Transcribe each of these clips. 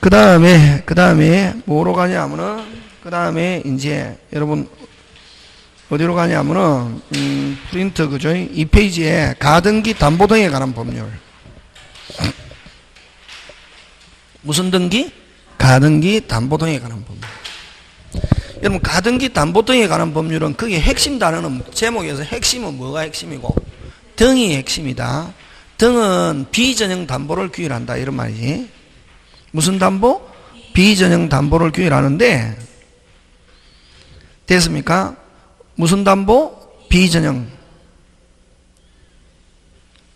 그 다음에 뭐로 가냐면은, 그 다음에 이제 여러분 어디로 가냐면은 프린트 그죠? 이 페이지에 가등기 담보 등에 관한 법률. 무슨 등기? 가등기 담보 등에 관한 법률. 여러분 가등기 담보 등에 관한 법률은 그게 핵심 단어는 제목에서 핵심은 뭐가 핵심이고 등이 핵심이다. 등은 비전형 담보를 규율한다 이런 말이지. 무슨 담보? 비전형 담보를 규율하는데 됐습니까? 무슨 담보? 비전형.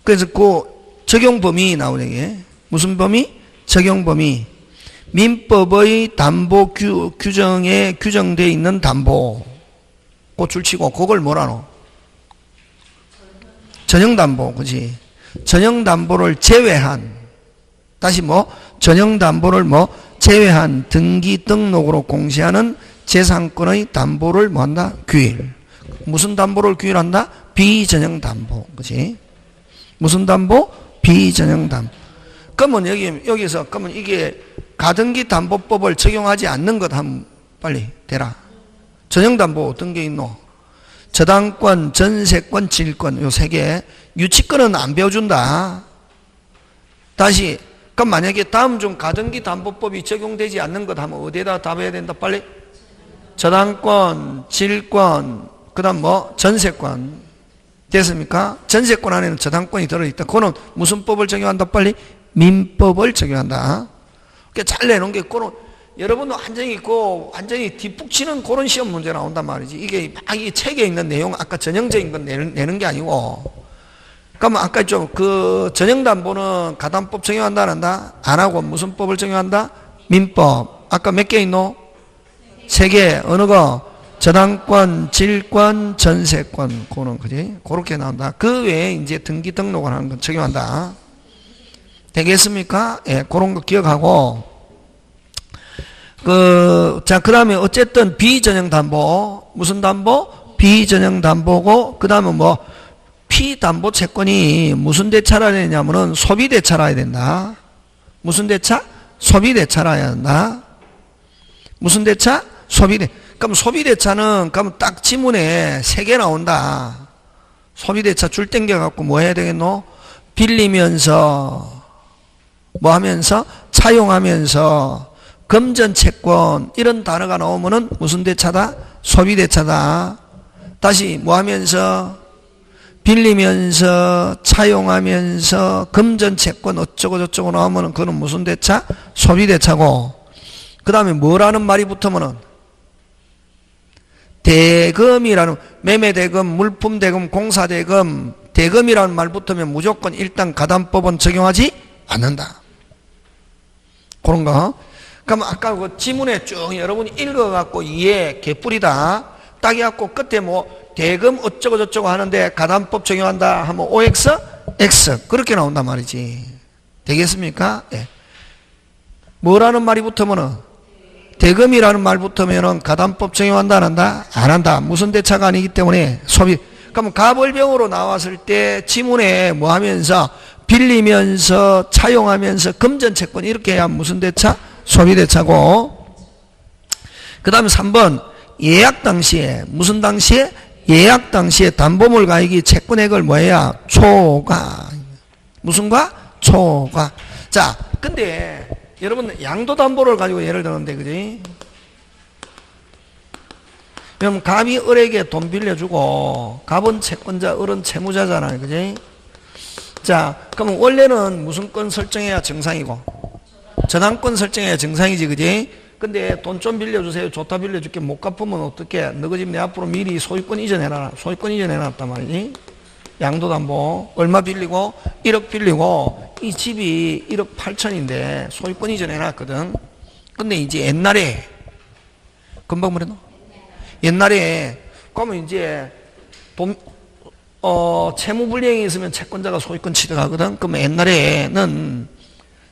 그래서 그 적용 범위 나오네. 무슨 범위? 적용 범위. 민법의 담보 규정에 규정되어 있는 담보. 그 줄치고 그걸 뭐라노? 전형담보. 그지? 전형담보를 제외한, 다시 전형담보를 제외한 등기 등록으로 공시하는 재산권의 담보를 뭐한다? 규율. 무슨 담보를 규율한다? 비전형 담보. 그지? 무슨 담보? 비전형 담보. 그러면 여기서, 그러면 이게 가등기 담보법을 적용하지 않는 것 한번 빨리 대라. 전형 담보 어떤 게 있노? 저당권, 전세권, 질권, 요 세 개. 유치권은 안 배워준다. 다시, 그럼 만약에 다음 중 가등기 담보법이 적용되지 않는 것 하면 어디에다 답해야 된다? 빨리. 저당권, 질권, 그 다음 전세권. 됐습니까? 전세권 안에는 저당권이 들어있다. 그거는 무슨 법을 적용한다? 빨리. 민법을 적용한다. 잘 내놓은 게, 그거는 여러분도 완전히 뒷북치는 그런 시험 문제 나온단 말이지. 이게 막 이 책에 있는 내용, 아까 전형적인 건 내는 게 아니고. 그러면 아까 좀 전형담보는 가담법 적용한다, 안 한다? 안 하고 무슨 법을 적용한다? 민법. 아까 몇 개 있노? 3개. 어느 거? 저당권, 질권, 전세권. 그거는, 그지? 그렇게 나온다. 그 외에 이제 등기 등록을 하는 건 적용한다. 되겠습니까? 예, 그런 거 기억하고. 그 다음에 어쨌든 비전형 담보. 무슨 담보? 비전형 담보고, 그 다음에 피담보 채권이 무슨 대차라 해야 되냐면은 소비대차라 해야 된다. 무슨 대차? 소비대차라 해야 된다. 무슨 대차? 소비대. 그럼 소비대차는, 그럼 딱 지문에 3개 나온다. 소비대차 줄 땡겨갖고 뭐 해야 되겠노? 빌리면서, 하면서? 차용하면서, 금전채권, 이런 단어가 나오면은 무슨 대차다? 소비대차다. 다시 하면서? 빌리면서, 차용하면서, 금전채권 어쩌고저쩌고 나오면은 그거는 무슨 대차? 소비대차고. 그 다음에 뭐라는 말이 붙으면은 대금이라는, 매매대금, 물품대금, 공사대금, 대금이라는 말 붙으면 무조건 일단 가담법은 적용하지 않는다. 그런 거. 그럼 아까 그 지문에 쭉 여러분이 읽어갖고 이해 개뿔이다. 딱 해갖고 끝에 대금 어쩌고저쩌고 하는데 가담법 적용한다 하면 OX? X. 그렇게 나온단 말이지. 되겠습니까? 예. 뭐라는 말이 붙으면은 대금이라는 말 붙으면은 가담법 적용한다 안 한다? 안 한다. 무슨 대차가 아니기 때문에 소비. 그럼 가벌병으로 나왔을 때 지문에 하면서 빌리면서 차용하면서 금전채권 이렇게 해야 무슨 대차? 소비대차고. 그 다음에 3번 예약 당시에 무슨 당시에? 예약 당시에 담보물 가액이 채권액을 뭐해야? 초과. 무슨 과? 초과. 자, 근데 여러분 양도담보를 가지고 예를 들었는데, 그지? 그럼 갑이 을에게 돈 빌려주고 갑은 채권자, 을은 채무자잖아요, 그지? 자, 그럼 원래는 무슨 건 설정해야 정상이고 저당권 설정해야 정상이지, 그지? 근데 돈 좀 빌려주세요. 좋다 빌려줄게. 못 갚으면 어떡해? 너희 집 내 앞으로 미리 소유권 이전해놔라. 소유권 이전해놨단 말이지. 양도담보 얼마 빌리고? 1억 빌리고 이 집이 1억 8천인데 소유권 이전해놨거든. 근데 이제 옛날에 금방 뭐랬노? 옛날에 그러면 이제 채무불이행이 있으면 채권자가 소유권 취득하거든. 그러면 옛날에는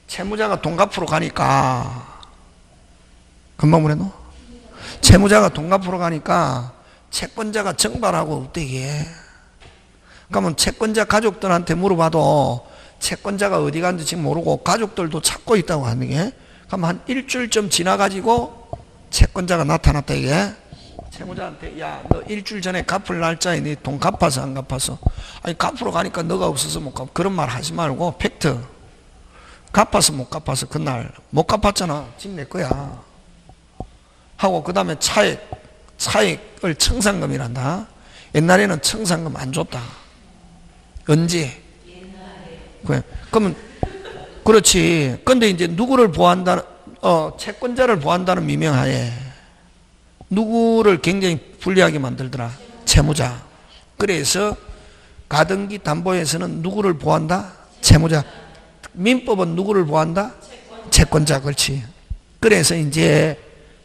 채무자가 돈 갚으러 가니까 금방 뭐랬노? 채무자가 돈 갚으러 가니까 채권자가 정발하고 어떻게 그러면 채권자 가족들한테 물어봐도 채권자가 어디 갔는지 지금 모르고 가족들도 찾고 있다고 하는 게, 그럼 한 일주일쯤 지나가지고 채권자가 나타났다 이게. 채무자한테 야, 너 일주일 전에 갚을 날짜에 네 돈 갚아서 안 갚아서? 아니 갚으러 가니까 너가 없어서 못 갚아. 그런 말 하지 말고 팩트. 갚아서 못 갚아서 그날 못 갚았잖아. 집 내 거야. 하고 그 다음에 차액을 청산금이란다. 옛날에는 청산금 안 줬다. 언제? 그래. 그러면 그렇지. 근데 이제 누구를 보호한다는 채권자를 보호한다는 미명하에 누구를 굉장히 불리하게 만들더라. 채무자. 그래서 가등기 담보에서는 누구를 보호한다? 채무자. 민법은 누구를 보호한다? 채권자. 그렇지. 그래서 이제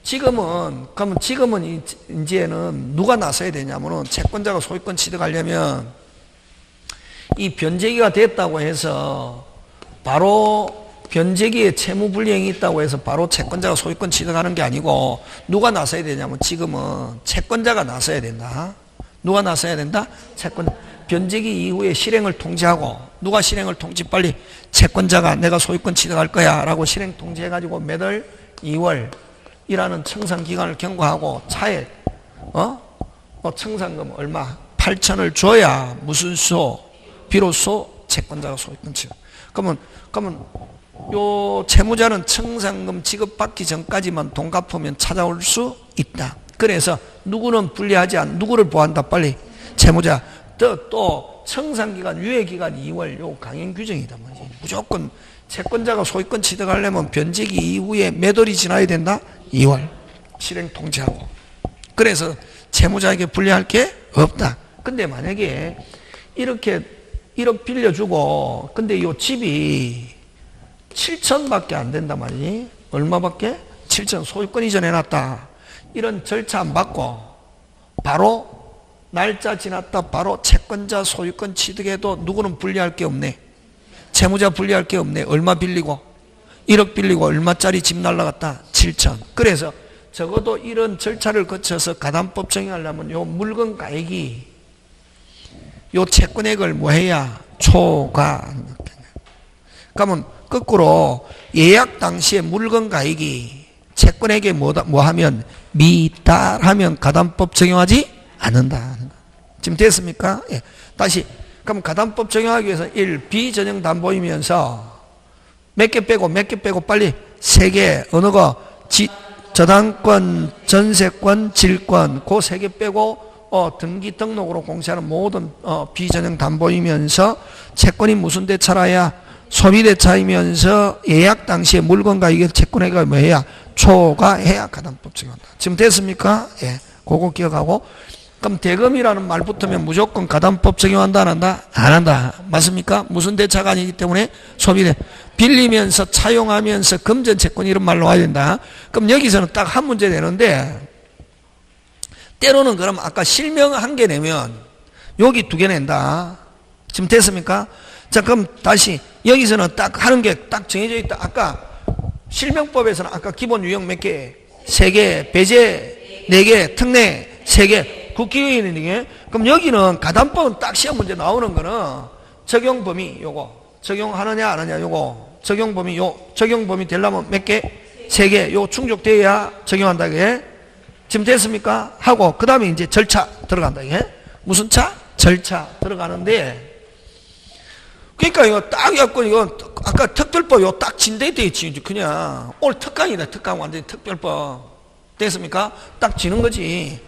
지금은 이제는 누가 나서야 되냐면은 채권자가 소유권 취득하려면 이 변제기가 됐다고 해서 바로 변제기에 채무불이행이 있다고 해서 바로 채권자가 소유권 취득하는 게 아니고 누가 나서야 되냐면 지금은 채권자가 나서야 된다. 누가 나서야 된다? 변제기 이후에 실행을 통지하고 누가 실행을 통지 빨리 채권자가 내가 소유권 취득할 거야 라고 실행 통지해가지고 매달 2월이라는 청산기간을 경과하고 차액 청산금 얼마 8천을 줘야 무슨 수 비로소 채권자가 소유권 취득. 그러면 요 채무자는 청산금 지급받기 전까지만 돈 갚으면 찾아올 수 있다. 그래서 누구는 불리하지 않, 누구를 보호한다 빨리 채무자. 또 청산기간 유예기간 2월 요 강행 규정이다 말이지. 무조건 채권자가 소유권 취득하려면 변제기 이후에 몇 월이 지나야 된다? 2월 실행 통지하고. 그래서 채무자에게 불리할 게 없다. 근데 만약에 이렇게 1억 빌려주고 근데 요 집이 7천밖에 안 된단 말이지. 얼마밖에? 7천. 소유권 이전해놨다. 이런 절차 안 받고 바로 날짜 지났다 바로 채권자 소유권 취득해도 누구는 불리할 게 없네. 채무자 불리할 게 없네. 얼마 빌리고? 1억 빌리고 얼마짜리 집 날라갔다? 7천. 그래서 적어도 이런 절차를 거쳐서 가담법 정의하려면 요 물건 가액이 요 채권액을 뭐 해야? 초과. 그러면 거꾸로 예약 당시에 물건 가액이 채권액에 뭐 하면 미달하면 가담법 적용하지 않는다. 지금 됐습니까? 예. 다시. 그럼 가담법 적용하기 위해서 1. 비전형 담보이면서 몇 개 빼고 빨리 3개. 어느 거? 저당권, 전세권, 질권. 그 3개 빼고 등기 등록으로 공시하는 모든 비전형 담보이면서 채권이 무슨 대차라야? 소비대차이면서 예약 당시에 물건 가격의 채권액을 뭐 해야? 초과해야 가담법 적용한다. 지금 됐습니까? 예. 그거 기억하고. 그럼 대금이라는 말 붙으면 무조건 가담법 적용한다 안 한다? 안 한다. 맞습니까? 무슨 대차가 아니기 때문에 소비대. 빌리면서 차용하면서 금전채권 이런 말로 와야 된다. 그럼 여기서는 딱 한 문제 되는데 때로는 그럼 아까 실명 1개 내면 여기 2개 낸다. 지금 됐습니까? 자, 그럼 다시 여기서는 딱 하는 게 딱 정해져 있다. 아까 실명법에서는 아까 기본 유형 몇 개? 3개, 배제 4개, 특례 3개, 국기유예는 이게. 그럼 여기는 가담법은 딱 시험 문제 나오는 거는 적용 범위 요거 적용하느냐 안 하느냐 요거 적용 범위 되려면 몇 개? 3개. 요 충족돼야 적용한다 이게. 지금 됐습니까? 하고 그 다음에 이제 절차 들어간다 이게. 무슨 차? 절차 들어가는데 그러니까 이거 딱 해갖고 이거 아까 특별법 요 딱 진대돼 있지. 그냥 오늘 특강이다. 특강 완전히 특별법. 됐습니까? 딱 지는 거지.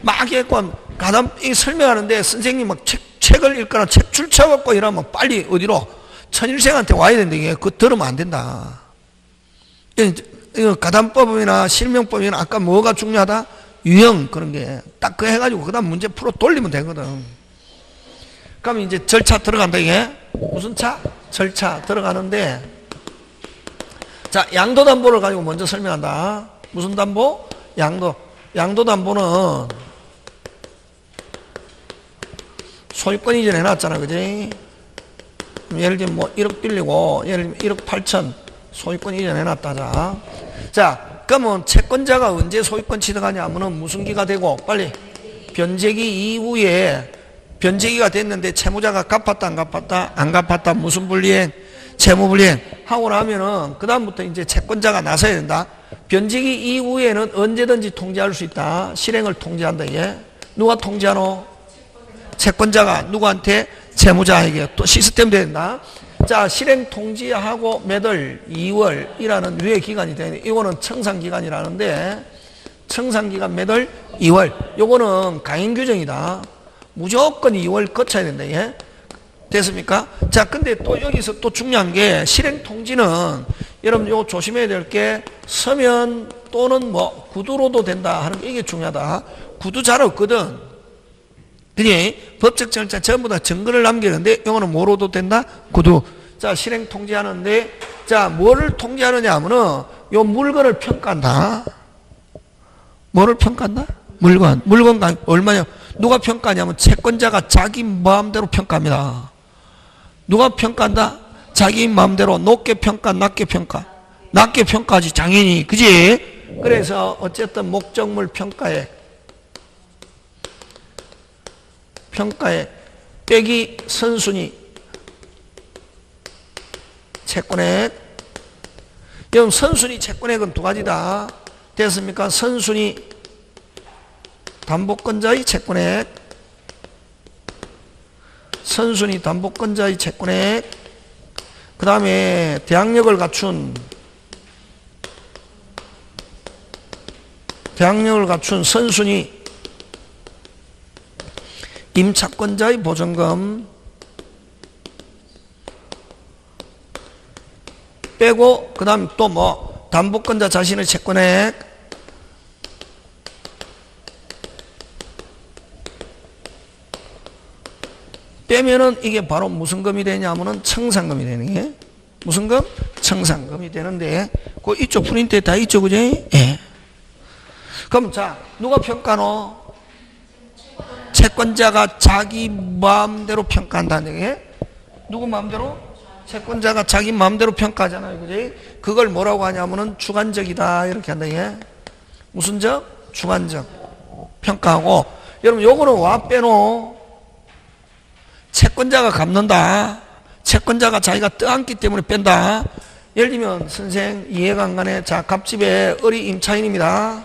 막 해갖고 가담 설명하는데 선생님 막 책을 읽거나 책 출처갖고 이러면 빨리 어디로? 천일생한테 와야 된다. 이게 그거 들으면 안 된다. 이거 가담법이나 실명법이나 아까 뭐가 중요하다? 유형 그런 게 딱 그 해가지고 그 다음 문제 풀어 돌리면 되거든. 그럼 이제 절차 들어간다 이게. 무슨 차? 절차 들어가는데 자 양도담보를 가지고 먼저 설명한다. 무슨 담보? 양도담보는 소유권 이전 해놨잖아 그지? 예를 들면 뭐 1억 빌리고 예를 들면 1억 8천 소유권 이전 해놨다. 자 그러면 채권자가 언제 소유권 취득하냐면은 무슨 기가 되고 빨리 변제기 이후에 변제기가 됐는데 채무자가 갚았다 안 갚았다? 안 갚았다. 무슨 불리행? 채무불이행 하고 나면은 그다음부터 이제 채권자가 나서야 된다. 변제기 이후에는 언제든지 통지할 수 있다. 실행을 통지한다. 이게 누가 통지하노? 채권자가 누구한테? 채무자에게. 또 시스템 된다. 자, 실행 통지하고 매달 2월이라는 유예 기간이 되는데 이거는 청산 기간이라는데 청산기간 매달 2월. 요거는 강행 규정이다. 무조건 2월 거쳐야 된다. 예? 됐습니까? 자, 근데 또 여기서 또 중요한 게 실행 통지는 여러분 요거 조심해야 될 게 서면 또는 뭐 구두로도 된다 하는 게 이게 중요하다. 구두 잘 없거든. 그니 법적 절차 전부 다 증거를 남기는데 요거는 뭐로도 된다? 구두. 자, 실행 통지하는데 자, 뭐를 통지하느냐 하면은 요 물건을 평가한다. 뭐를 평가한다? 물건. 물건가 얼마냐? 누가 평가하냐면 채권자가 자기 마음대로 평가합니다. 누가 평가한다? 자기 마음대로 높게 평가, 낮게 평가. 낮게 평가하지 당연히. 그지? 그래서 어쨌든 목적물 평가액 빼기 선순위 채권액. 여러분 선순위 채권액은 두 가지다. 됐습니까? 선순위 담보권자의 채권액, 선순위 담보권자의 채권액, 그 다음에 대항력을 갖춘 선순위 임차권자의 보증금 빼고 그 다음 또 뭐 담보권자 자신의 채권액 빼면은 이게 바로 무슨 금이 되냐면은 청산금이 되는 게 무슨 금? 청산금이 되는데 그 이쪽 프린트에 다 있죠, 그지? 예. 그럼 자 누가 평가노? 채권자가 자기 마음대로 평가한다는 게 누구 마음대로? 채권자가 자기 마음대로 평가하잖아요, 그지? 그걸 뭐라고 하냐면은 주관적이다 이렇게 한다 이게 무슨 적? 주관적 평가하고. 여러분 요거는 와 빼노? 채권자가 갚는다. 채권자가 자기가 떠안기 때문에 뺀다. 예를 들면 선생 이해가 안 가네. 자, 갑집에 어리 임차인입니다.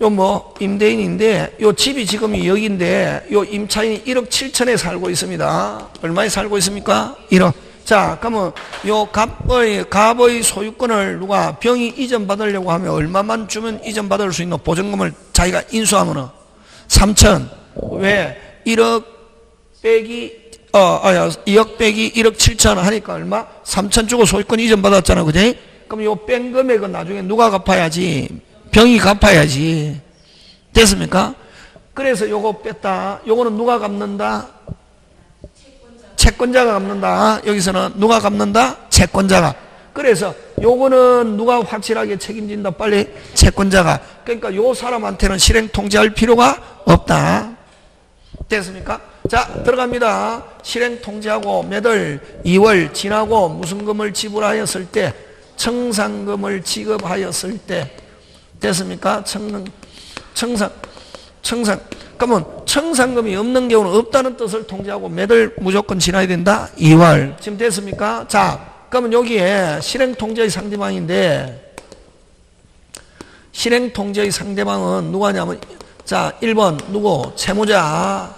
요 뭐 임대인인데 요 집이 지금 여기인데 요 임차인이 1억 7천에 살고 있습니다. 얼마에 살고 있습니까? 1억. 자, 그러면 요 갑의 소유권을 누가 병이 이전받으려고 하면 얼마만 주면 이전받을 수 있는 보증금을 자기가 인수하면은 3천. 왜? 1억 빼기 2억 빼기 1억 7천 하니까 얼마? 3천 주고 소유권 이전 받았잖아, 그지? 그럼 요 뺀 금액은 나중에 누가 갚아야지? 병이 갚아야지. 됐습니까? 그래서 요거 뺐다. 요거는 누가 갚는다? 채권자가 갚는다. 여기서는 누가 갚는다? 채권자가. 그래서 요거는 누가 확실하게 책임진다? 빨리 채권자가. 그러니까 요 사람한테는 실행 통지할 필요가 없다. 됐습니까? 자, 들어갑니다. 실행 통지하고 매달 2월 지나고 무슨 금을 지불하였을 때, 청산금을 지급하였을 때, 됐습니까? 청산. 그러면 청산금이 없는 경우는 없다는 뜻을 통지하고 매달 무조건 지나야 된다? 2월. 지금 됐습니까? 자, 그러면 여기에 실행 통지의 상대방인데, 실행 통지의 상대방은 누구냐면, 자, 1번 누구? 채무자.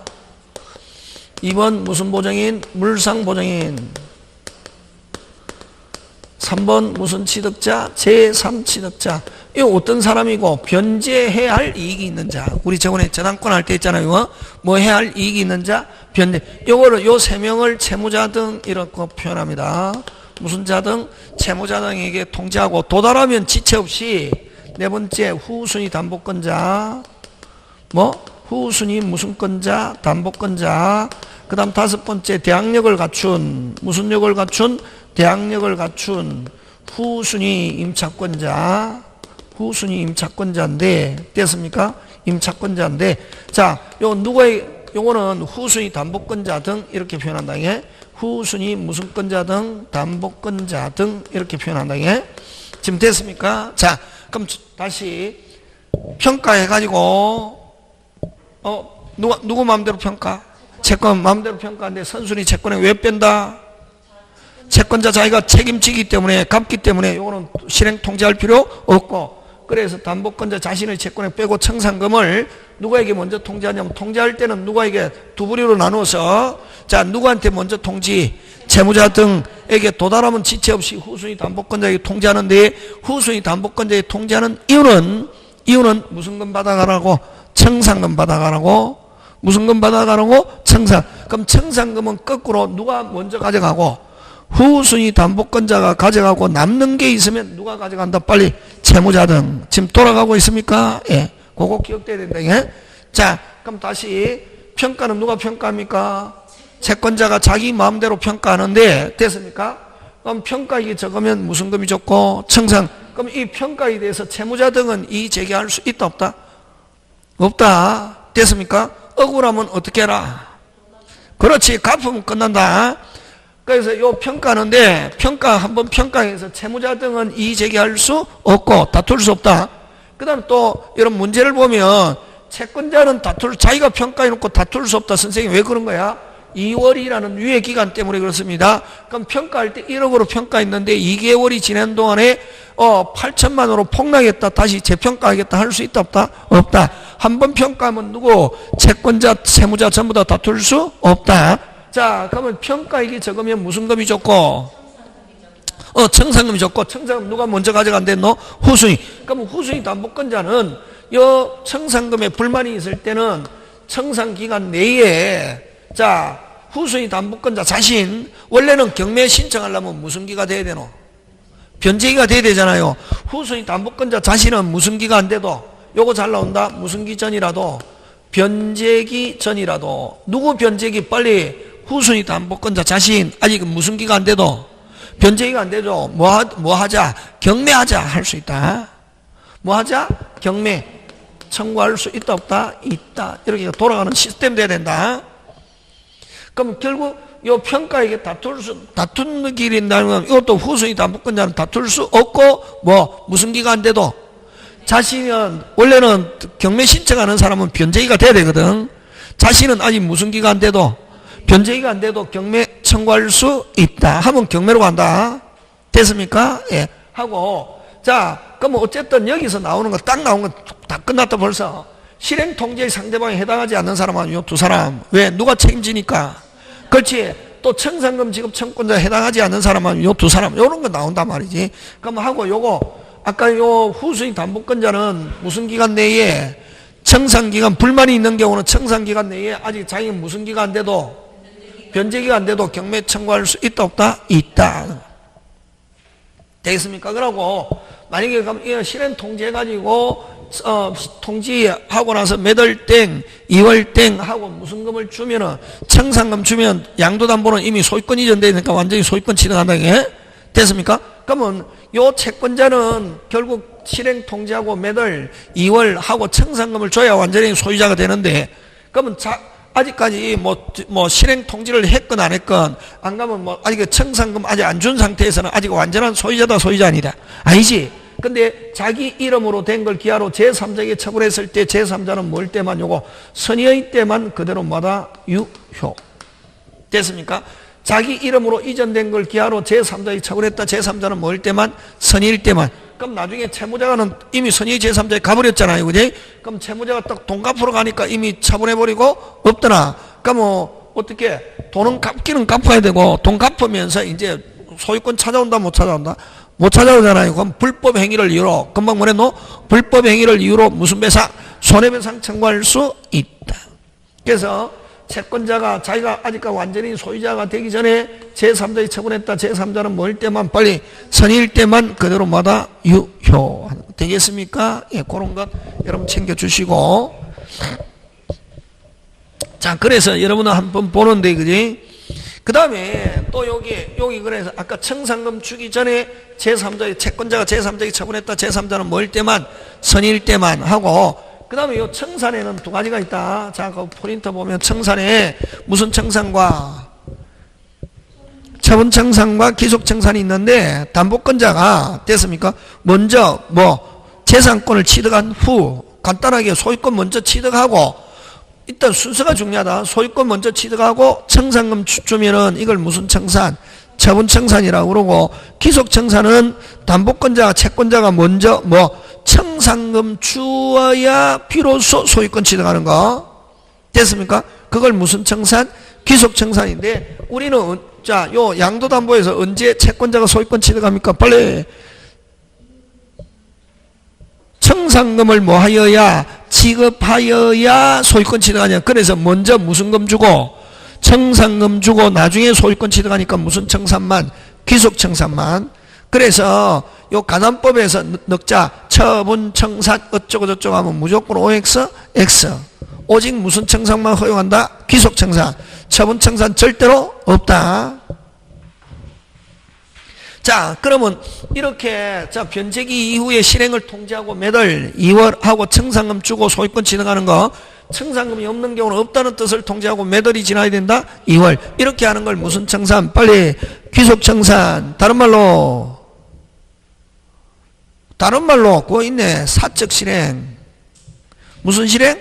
2번 무슨 보증인? 물상보증인. 3번 무슨 취득자? 제3취득자. 이거 어떤 사람이고 변제해야 할 이익이 있는 자. 우리 저번에 저당권 할 때 있잖아요. 뭐 해야 할 이익이 있는 자? 변제. 요거를 요 세 명을 채무자 등 이렇게 표현합니다. 무슨 자 등? 채무자 등에게 통지하고 도달하면 지체 없이 네 번째 후순위 담보권자. 뭐? 후순위 무슨 권자? 담보권자. 그 다음 다섯 번째 대항력을 갖춘 무슨 역을 갖춘? 대항력을 갖춘 후순위 임차권자. 후순위 임차권자인데 됐습니까? 임차권자인데 자, 요 누구의 요거는 후순위 담보권자 등 이렇게 표현한다. 이게 후순위 무슨 권자 등 담보권자 등 이렇게 표현한다. 이게 지금 됐습니까? 자, 그럼 다시 평가해 가지고 누구 마음대로 평가? 채권 마음대로 평가하는데 선순위 채권에 왜 뺀다? 채권자 자기가 책임지기 때문에 갚기 때문에 요거는 실행 통지할 필요 없고, 그래서 담보권자 자신의 채권에 빼고 청산금을 누구에게 먼저 통지하냐면, 통지할 때는 누구에게 두 부류로 나누어서, 자, 누구한테 먼저 통지, 채무자 등에게 도달하면 지체 없이 후순위 담보권자에게 통지하는데, 후순위 담보권자에게 통지하는 이유는 무슨 금 받아가라고? 청산금 받아가라고. 무슨 금 받아가라고? 청산. 그럼 청산금은 거꾸로 누가 먼저 가져가고, 후순위 담보권자가 가져가고, 남는 게 있으면 누가 가져간다? 빨리 채무자 등. 지금 돌아가고 있습니까? 예. 그거 기억돼야 된다. 예? 자, 그럼 다시 평가는 누가 평가합니까? 채권자가 자기 마음대로 평가하는데, 됐습니까? 그럼 평가액이 적으면 무슨 금이 적고 청산. 그럼 이 평가에 대해서 채무자 등은 이의 제기할 수 있다 없다? 없다. 됐습니까? 억울하면 어떻게 해라? 그렇지. 갚으면 끝난다. 그래서 요 평가하는데, 한번 평가해서 채무자 등은 이의 제기할 수 없고 다툴 수 없다. 그 다음에 또 이런 문제를 보면, 채권자는 자기가 평가해놓고 다툴 수 없다. 선생님 왜 그런 거야? 2월이라는 유예기간 때문에 그렇습니다. 그럼 평가할 때 1억으로 평가했는데 2개월이 지난 동안에 8천만 원으로 폭락했다. 다시 재평가하겠다. 할 수 있다 없다? 없다. 한 번 평가하면 누구? 채권자, 채무자 전부 다 다툴 수 없다. 자, 그러면 평가액이 적으면 무슨 금이 적고? 청산금이 적고, 청산금 누가 먼저 가져간댔노? 후순위. 그러면 후순위 담보권자는 요 청산금에 불만이 있을 때는 청산기간 내에, 자, 후순위 담보권자 자신, 원래는 경매 신청하려면 무슨 기가 돼야 되노? 변제기가 돼야 되잖아요. 후순위 담보권자 자신은 무슨 기가 안 돼도, 요거 잘 나온다. 무슨 기 전이라도, 변제기 전이라도, 누구 변제기? 빨리 후순위 담보권자 자신, 아직 무슨 기가 안 돼도, 변제기가 안 되죠. 뭐 하자? 경매하자. 할 수 있다. 뭐 하자? 경매. 청구할 수 있다 없다? 있다. 이렇게 돌아가는 시스템 돼야 된다. 그럼 결국 요 평가에게 다투는 길이 있다면, 이것도 후순위 담보권자는 다툴 수 없고, 무슨 기가 안 돼도, 자신은, 원래는 경매 신청하는 사람은 변제기가 돼야 되거든. 자신은 아직 무슨 기가 안 돼도, 변제기가 안 돼도 경매 청구할 수 있다. 하면 경매로 간다. 됐습니까? 예. 하고, 자, 그럼 어쨌든 여기서 나오는 거, 딱 나온 건 다 끝났다 벌써. 실행 통지의 상대방에 해당하지 않는 사람은 요 두 사람. 왜? 누가 책임지니까. 그렇지. 또 청산금 지급 청구권자에 해당하지 않는 사람은 요 두 사람. 요런 거 나온단 말이지. 그럼 하고 요거, 아까 요 후순위 담보권자는 무슨 기간 내에, 청산기간 불만이 있는 경우는 청산기간 내에 아직 자기가 무슨 기간 안 돼도, 변제기가 안 돼도 경매 청구할 수 있다 없다? 있다. 되겠습니까? 그러고 만약에 그럼 실행 통지해가지고 통지하고 나서 몇 월 땡, 2월 땡 하고 무슨 금을 주면은, 청산금 주면 양도담보는 이미 소유권 이전되니까 완전히 소유권 취득한다. 이게 됐습니까? 그러면 요 채권자는 결국 실행 통지하고 몇 월, 2월 하고 청산금을 줘야 완전히 소유자가 되는데, 그러면 아직까지 실행 통지를 했건 안 했건, 안 가면 아직 청산금 아직 안 준 상태에서는 아직 완전한 소유자다, 소유자 아니다? 아니지. 근데 자기 이름으로 된 걸 기하로 제3자에게 처분했을 때, 제3자는 뭘 때만, 요거 선의의 때만 그대로 유효. 됐습니까? 자기 이름으로 이전된 걸 기하로 제3자에게 처분했다. 제3자는 뭘 때만? 선의일 때만. 그럼 나중에 채무자는 이미 선의 제3자에 가버렸잖아요. 그지? 그럼 채무자가 딱 돈 갚으러 가니까 이미 처분해버리고 없더나. 그럼 어떻게? 돈은 갚기는 갚아야 되고, 돈 갚으면서 이제 소유권 찾아온다, 못 찾아온다? 못 찾아오잖아요. 그럼 불법 행위를 이유로, 금방 뭐랬노? 불법 행위를 이유로 무슨 배상? 손해배상 청구할 수 있다. 그래서 채권자가 자기가 아직까지 완전히 소유자가 되기 전에 제3자에 처분했다. 제3자는 뭘 때만, 빨리 선의일 때만 그대로 유효. 되겠습니까? 예, 그런 것 여러분 챙겨주시고. 자, 그래서 여러분은 한번 보는데, 그지? 그 다음에 또 여기 그래서 아까 청산금 주기 전에 제3자의, 채권자가 제3자에게 처분했다. 제3자는 뭘 때만? 선의일 때만 하고, 그 다음에 요 청산에는 두 가지가 있다. 자, 그 포인트 보면 청산에 무슨 청산과 처분 청산과 기속 청산이 있는데, 담보권자가 됐습니까? 먼저 재산권을 취득한 후 간단하게 소유권 먼저 취득하고, 일단 순서가 중요하다. 소유권 먼저 취득하고 청산금 주면은 이걸 무슨 청산? 처분청산이라고 그러고, 기속청산은 담보권자가 채권자가 먼저 청산금 주어야 비로소 소유권 취득하는 거. 됐습니까? 그걸 무슨 청산? 기속청산인데, 우리는 요 양도담보에서 언제 채권자가 소유권 취득합니까? 빨리 청산금을 하여야, 지급하여야 소유권 취득하냐. 그래서 먼저 무슨 금 주고, 청산금 주고 나중에 소유권 취득하니까 무슨 청산만? 기속청산만. 그래서 요 가담법에서 넣자 처분 청산 어쩌고 저쩌고 하면 무조건 OX, X. 오직 무슨 청산만 허용한다? 기속청산. 처분 청산 절대로 없다. 자, 그러면 이렇게 변제기 이후에 실행을 통지하고 매달 2월 하고 청산금 주고 소유권 취득하는 거, 청산금이 없는 경우는 없다는 뜻을 통지하고 매달이 지나야 된다. 2월 이렇게 하는 걸 무슨 청산? 빨리 귀속청산. 다른 말로 그거 있네. 사적 실행. 무슨 실행?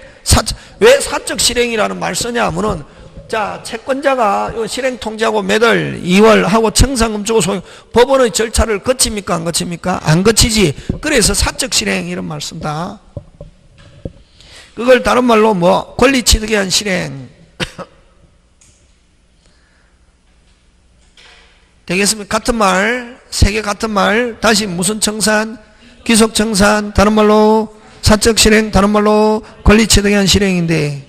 왜 사적 실행이라는 말 쓰냐 하면은, 자, 채권자가 요 실행 통지하고 매달 2월 하고 청산금 주고 법원의 절차를 거칩니까? 안 거칩니까? 안 거치지. 그래서 사적 실행 이런 말 쓴다. 그걸 다른 말로 권리 취득에 의한 실행. 되겠습니까? 같은 말, 세 개 같은 말. 다시 무슨 청산? 기속청산. 다른 말로 사적 실행. 다른 말로 권리 취득에 의한 실행인데.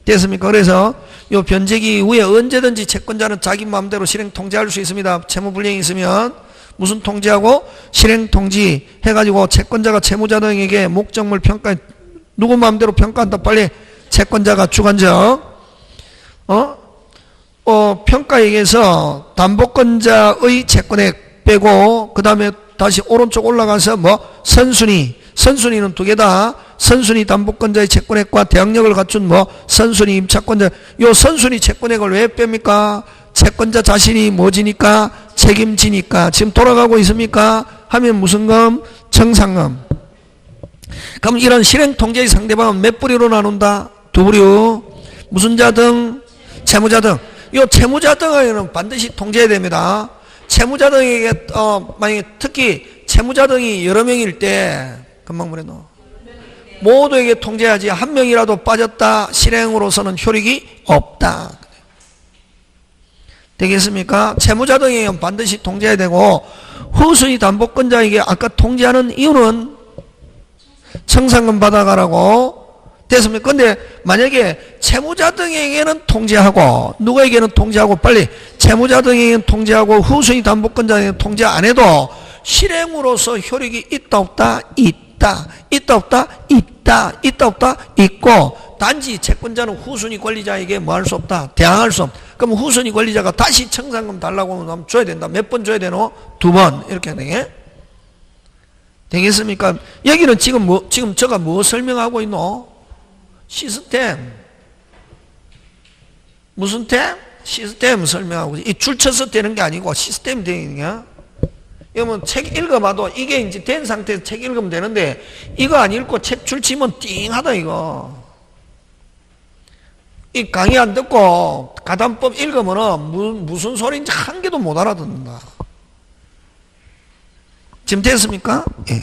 됐습니까? 그래서 요 변제기 이후에 언제든지 채권자는 자기 마음대로 실행 통지할 수 있습니다. 채무불이행이 있으면 무슨 통지하고 실행 통지 해가지고 채권자가 채무자 등에게 목적물 평가, 누구 마음대로 평가한다. 빨리 채권자가 주관적 평가에 의해서 담보권자의 채권액 빼고, 그 다음에 다시 오른쪽 올라가서 선순위는 두 개다. 선순위 담보권자의 채권액과 대항력을 갖춘 선순위 임차권자. 요 선순위 채권액을 왜 뺍니까? 채권자 자신이 뭐지니까? 책임지니까. 지금 돌아가고 있습니까? 하면 무슨 금? 청산금. 그럼 이런 실행 통제의 상대방은 몇 부류로 나눈다? 두 부류. 무슨 자 등? 채무자 등. 요 채무자 등에는 반드시 통제해야 됩니다. 채무자 등에게 만약에 특히 채무자 등이 여러 명일 때, 금방 뭐래노? 모두에게 통제하지. 한 명이라도 빠졌다 실행으로서는 효력이 없다. 되겠습니까? 채무자 등에게는 반드시 통제해야 되고, 후순위 담보권자에게 아까 통제하는 이유는 청산금 받아가라고. 됐습니까? 근데 만약에 채무자 등에게는 통제하고, 누구에게는 통제하고, 빨리 채무자 등에게는 통제하고 후순위 담보권자에게는 통제 안 해도 실행으로서 효력이 있다 없다? 있다. 있다 없다? 있다. 있다 없다? 있고, 단지 채권자는 후순위 권리자에게 뭐 할 수 없다? 대항할 수 없다. 그럼 후순위 권리자가 다시 청산금 달라고 하면 줘야 된다. 몇 번 줘야 되노? 2번. 이렇게 되게 되겠습니까? 여기는 지금 제가 뭐 설명하고 있노? 시스템. 무슨 템? 시스템 설명하고, 이 줄쳐서 되는 게 아니고 시스템 되는 거야. 이러면 책 읽어봐도 이게 이제 된 상태에서 책 읽으면 되는데, 이거 안 읽고 책 줄치면 띵하다, 이거. 이 강의 안 듣고 가담법 읽으면은 무슨 소리인지 한 개도 못 알아듣는다. 지금 됐습니까? 예.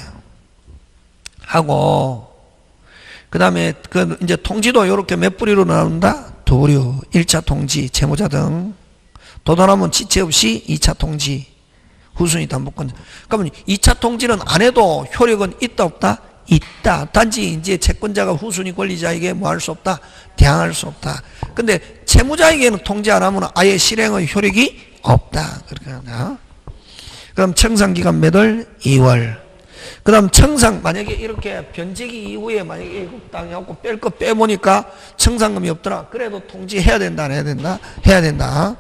하고, 그 다음에 이제 통지도 이렇게 몇 부류로 나눈다? 두 부류. 1차 통지, 채무자 등. 도달하면 지체 없이 2차 통지. 후순위 담보권자. 그러면 2차 통지는 안 해도 효력은 있다 없다? 있다. 단지 이제 채권자가 후순위 권리자에게 뭐 할 수 없다? 대항할 수 없다. 근데 채무자에게는 통지 안 하면 아예 실행의 효력이 없다. 그렇게 하나. 그럼 청산기간 몇 월? 2월. 그 다음 청산, 만약에 이렇게 변제기 이후에 만약에 땅이갖고 뺄 거 빼보니까 청산금이 없더라. 그래도 통지해야 된다, 안 해야 된다? 해야 된다.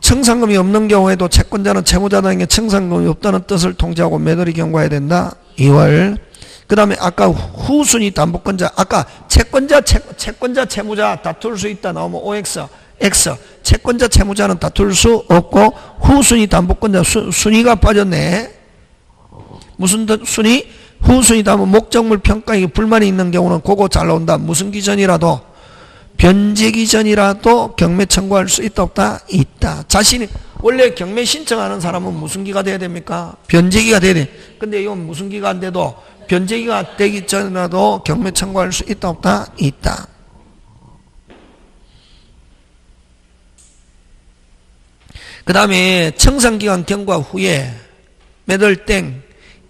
청산금이 없는 경우에도 채권자는 채무자 등에게 청산금이 없다는 뜻을 통지하고 매달이 경고해야 된다. 2월. 그 다음에 아까 후순위 담보권자, 아까 채권자, 채무자 다툴 수 있다 나오면 OX, X. 채권자, 채무자는 다툴 수 없고 후순위 담보권자 순위가 빠졌네. 무슨 순위? 후순위 담보 목적물 평가에 불만이 있는 경우는 그거 잘 나온다. 무슨 기전이라도, 변제 기전이라도 경매 청구할 수 있다 없다? 있다. 자신이 원래 경매 신청하는 사람은 무슨 기가 돼야 됩니까? 변제기가 돼야 돼. 근데 이건 무슨 기가 안 돼도 변제기가 되기 전이라도 경매 청구할 수 있다 없다? 있다. 그 다음에 청산기간 경과 후에 몇 월 땡,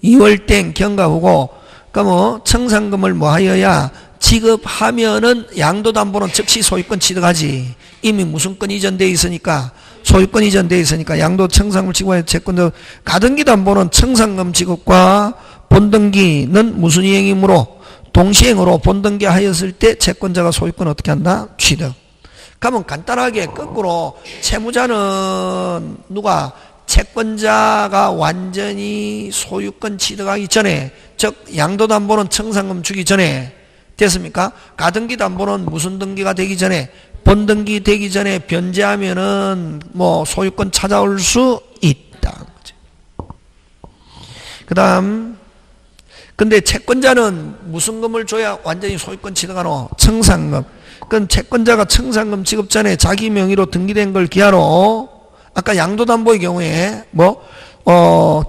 2월 땡 경과 후고, 그러면 청산금을 뭐 하여야 지급하면은 양도담보는 즉시 소유권 취득하지. 이미 무슨권 이전되어 있으니까, 소유권 이전되어 있으니까 양도 청산금을 지급하여 채권도, 가등기 담보는 청산금 지급과 본등기는 무슨 이행이므로 동시행으로 본등기 하였을 때 채권자가 소유권 어떻게 한다? 취득. 그러면 간단하게 거꾸로 채무자는 누가? 채권자가 완전히 소유권 취득하기 전에, 즉 양도담보는 청산금 주기 전에 됐습니까? 가등기 담보는 무슨 등기가 되기 전에, 본등기 되기 전에 변제하면은 뭐 소유권 찾아올 수 있다. 그 다음, 근데 채권자는 무슨 금을 줘야 완전히 소유권 취득하노? 청산금. 그건 채권자가 청산금 지급 전에 자기 명의로 등기된 걸 기하로, 아까 양도담보의 경우에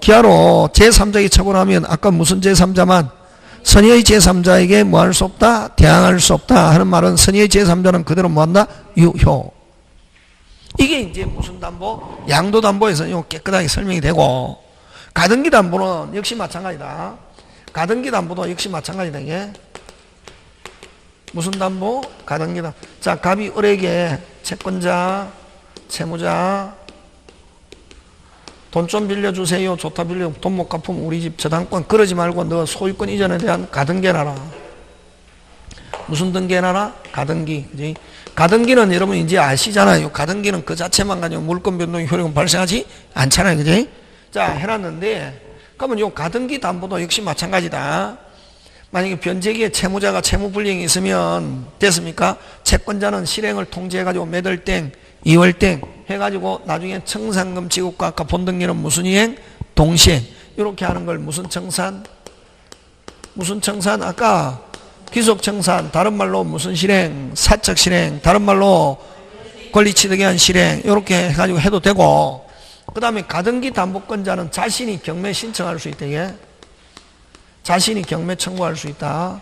기하로 제3자에게 처분하면 아까 무슨 제3자만? 선의의 제3자에게 뭐 할 수 없다? 대항할 수 없다 하는 말은 선의의 제3자는 그대로 뭐 한다? 유효. 이게 이제 무슨 담보? 양도담보에서 이거 깨끗하게 설명이 되고, 가등기 담보는 역시 마찬가지다. 가등기 담보도 역시 마찬가지다. 이게 무슨 담보? 가등기 담보. 자, 갑이 을에게 채권자, 채무자 돈 좀 빌려주세요. 좋다 빌려. 돈 못 갚으면 우리 집 저당권. 그러지 말고 너 소유권 이전에 대한 가등기 해놔라. 무슨 등기 해놔라? 가등기. 그지? 가등기는 여러분 이제 아시잖아요. 가등기는 그 자체만 가지고 물권 변동이 효력은 발생하지 않잖아요. 그지? 자, 해놨는데, 그러면 요 가등기 담보도 역시 마찬가지다. 만약에 변제기에 채무자가 채무불이행이 있으면 됐습니까? 채권자는 실행을 통지해가지고 몇 월 땡, 2월 땡 해가지고 나중에 청산금 지급과 아까 본등기는 무슨 이행? 동시행. 이렇게 하는 걸 무슨 청산? 무슨 청산? 아까 귀속청산. 다른 말로 무슨 실행? 사적 실행. 다른 말로 권리취득에 의한 실행. 이렇게 해가지고 해도 되고, 그 다음에 가등기 담보권자는 자신이 경매 신청할 수 있다. 이게 자신이 경매 청구할 수 있다.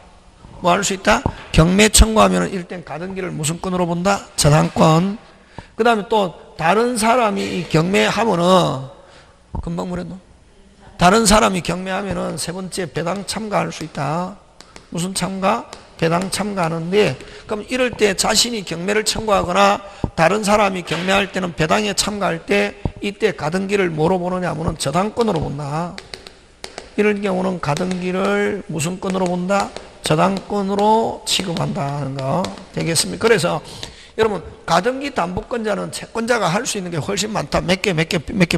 뭐 할 수 있다? 경매 청구하면 일단 가등기를 무슨 건으로 본다? 저당권. 그 다음에 또 다른 사람이 이 경매하면은, 금방 뭐랬노? 다른 사람이 경매하면은 세 번째 배당 참가할 수 있다. 무슨 참가? 배당 참가하는데, 그럼 이럴 때 자신이 경매를 청구하거나 다른 사람이 경매할 때는 배당에 참가할 때 이때 가등기를 뭐로 보느냐 하면은 저당권으로 본다. 이럴 경우는 가등기를 무슨 건으로 본다? 저당권으로 취급한다 하는 거 되겠습니까? 그래서 여러분, 가등기 담보권자는 채권자가 할 수 있는 게 훨씬 많다. 몇 개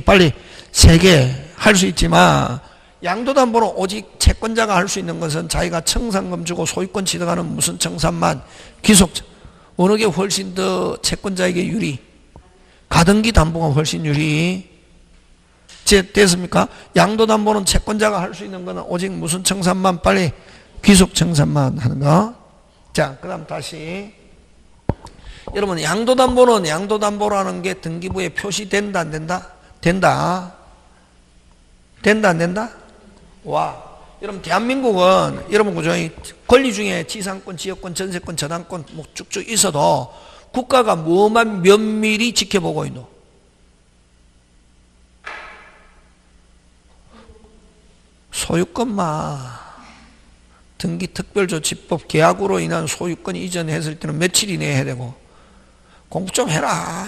빨리 3개 할 수 있지만, 양도담보는 오직 채권자가 할 수 있는 것은 자기가 청산금 주고 소유권 취득하는 무슨 청산만, 귀속, 어느 게 훨씬 더 채권자에게 유리? 가등기 담보가 훨씬 유리. 됐습니까? 양도담보는 채권자가 할 수 있는 거는 오직 무슨 청산만, 빨리 귀속 청산만 하는 거. 자, 그 다음 다시. 여러분, 양도담보는 양도담보라는 게 등기부에 표시된다, 안 된다? 된다. 된다, 안 된다? 와. 여러분, 대한민국은, 여러분, 그죠? 권리 중에 지상권, 지역권, 전세권, 저당권, 뭐 쭉쭉 있어도 국가가 뭐만 면밀히 지켜보고 있노? 소유권만. 등기특별조치법 계약으로 인한 소유권 이전했을 때는 며칠 이내에 해야 되고, 공부 좀 해라.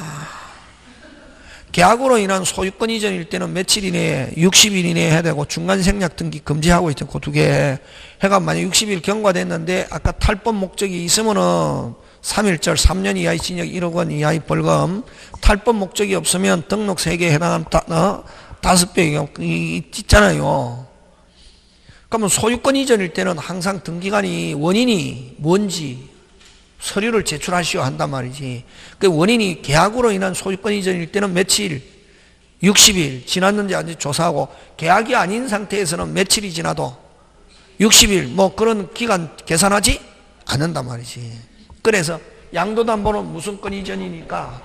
계약으로 인한 소유권 이전일 때는 며칠 이내에, 60일 이내에 해야 되고, 중간 생략 등기 금지하고 있던 그 2개. 해가 만약 60일 경과됐는데, 아까 탈법 목적이 있으면은 3일절 3년 이하의 징역 1억 원 이하의 벌금, 탈법 목적이 없으면 등록 3개에 해당하는 5배 있잖아요. 그러면 소유권 이전일 때는 항상 등기관이 원인이 뭔지 서류를 제출하시오 한단 말이지. 그 원인이 계약으로 인한 소유권 이전일 때는 며칠? 60일 지났는지 아닌지 조사하고, 계약이 아닌 상태에서는 며칠이 지나도 60일 뭐 그런 기간 계산하지 않는단 말이지. 그래서 양도담보는 무슨 권 이전이니까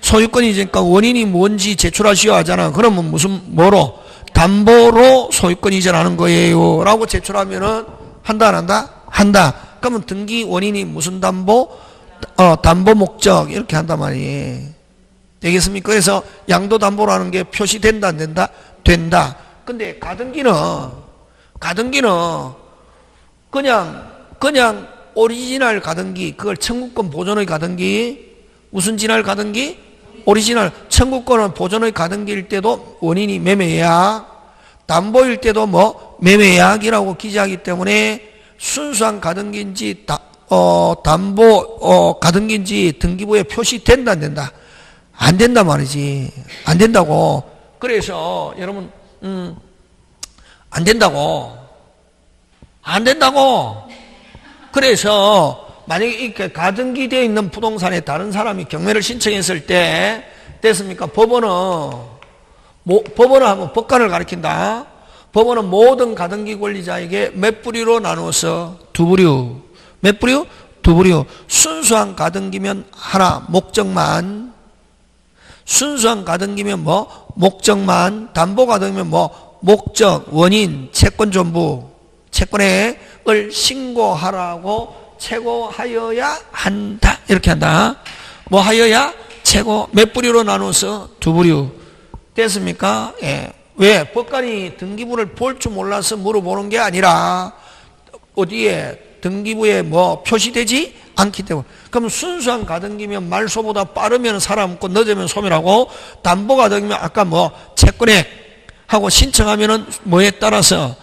소유권이니까 원인이 뭔지 제출하시오 하잖아. 그러면 무슨 뭐로? 담보로 소유권 이전하는 거예요 라고 제출하면은 한다 안 한다? 한다. 그러면 등기 원인이 무슨 담보? 담보 목적 이렇게 한단 말이에요. 되겠습니까? 그래서 양도담보라는 게 표시된다 안 된다? 된다. 근데 가등기는 그냥 오리지널 가등기, 그걸 청구권 보존의 가등기, 무슨 진할 가등기? 오리지널. 청구권은 보존의 가등기일 때도 원인이 매매예약, 담보일 때도 뭐 매매예약이라고 기재하기 때문에 순수한 가등기인지 담보 가등기인지 등기부에 표시된다 안 된다? 안 된단 말이지. 안 된다고. 그래서 여러분 안 된다고. 그래서 만약에 이렇게 가등기 되어 있는 부동산에 다른 사람이 경매를 신청했을 때 됐습니까? 법원은 하면 법관을 가리킨다. 법원은 모든 가등기 권리자에게 몇 부류로 나누어서 두 부류. 몇 부류? 두 부류. 순수한 가등기면 하나, 목적만. 순수한 가등기면 뭐? 목적만. 담보 가등기면 뭐? 목적, 원인, 채권 전부. 채권을 신고하라고 최고하여야 한다. 이렇게 한다. 뭐 하여야? 최고. 몇 부류로 나눠서? 두 부류. 됐습니까? 예. 왜? 법관이 등기부를 볼 줄 몰라서 물어보는 게 아니라 어디에? 등기부에 뭐 표시되지 않기 때문에. 그럼 순수한 가등기면 말소보다 빠르면 살아남고 늦으면 소멸하고, 담보 가등기면 아까 뭐 채권액 하고 신청하면은 뭐에 따라서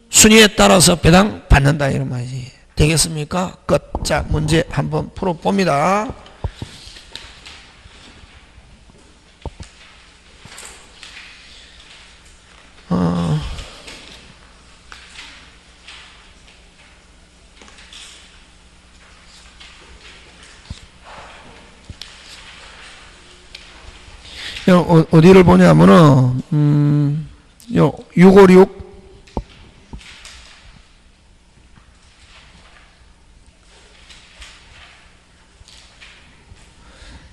순위에 따라서 배당 받는다 이런 말이지. 되겠습니까? 끝. 자, 문제 한번 풀어봅니다. 어디를 보냐면은, 656